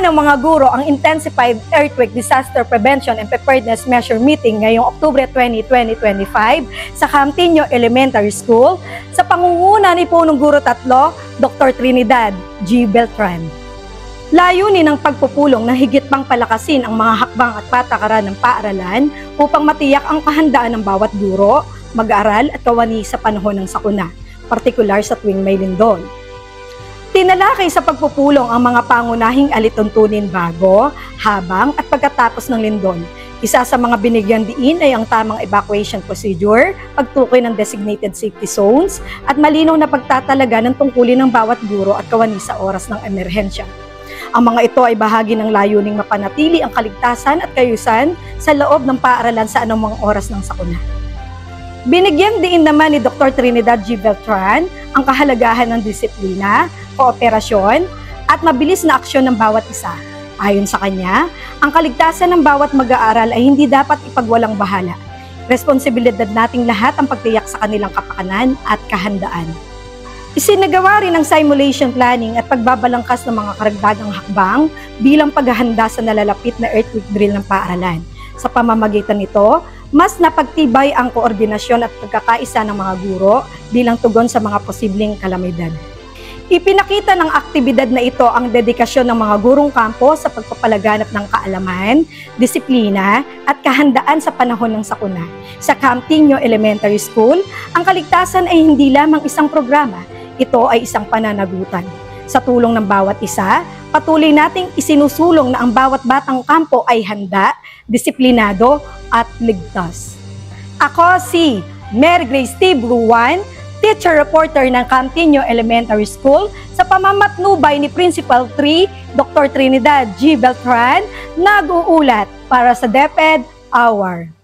ng mga guro ang Intensified Earthquake Disaster Prevention and Preparedness Measure Meeting ngayong Oktubre 20, 2025 sa Camtinio Elementary School sa pangunguna ni Punong Guro 3, Dr. Trinidad G. Beltran. Layunin ng pagpupulong na higit pang palakasin ang mga hakbang at patakaran ng paaralan upang matiyak ang kahandaan ng bawat guro, mag-aaral at kawani sa panahon ng sakuna, partikular sa tuwing may lindol. Tinalakay sa pagpupulong ang mga pangunahing alituntunin bago, habang at pagkatapos ng lindol. Isa sa mga binigyan diin ay ang tamang evacuation procedure, pagtukoy ng designated safety zones, at malinaw na pagtatalaga ng tungkulin ng bawat guro at kawani sa oras ng emerhensya. Ang mga ito ay bahagi ng layuning mapanatili ang kaligtasan at kayusan sa loob ng paaralan sa anumang oras ng sakuna. Binigyan din naman ni Dr. Trinidad G. Beltran ang kahalagahan ng disiplina, kooperasyon, at mabilis na aksyon ng bawat isa. Ayon sa kanya, ang kaligtasan ng bawat mag-aaral ay hindi dapat ipagwalang bahala. Responsibilidad nating lahat ang pagtiyak sa kanilang kapakanan at kahandaan. Isinagawa rin ang simulation planning at pagbabalangkas ng mga karagdagang hakbang bilang paghahanda sa nalalapit na earthquake drill ng paaralan. Sa pamamagitan nito, mas napagtibay ang koordinasyon at pagkakaisa ng mga guro bilang tugon sa mga posibleng kalamidad. Ipinakita ng aktibidad na ito ang dedikasyon ng mga gurong kampo sa pagpapalaganap ng kaalaman, disiplina at kahandaan sa panahon ng sakuna. Sa Camtinio Elementary School, ang kaligtasan ay hindi lamang isang programa, ito ay isang pananagutan. Sa tulong ng bawat isa, patuloy nating isinusulong na ang bawat batang kampo ay handa, disiplinado at ligtas. Ako si Mary Grace T. Bruan, teacher reporter ng Camtinio Elementary School sa pamamatnubay ni Principal 3, Dr. Trinidad G. Beltran, nag-uulat para sa DepEd Hour.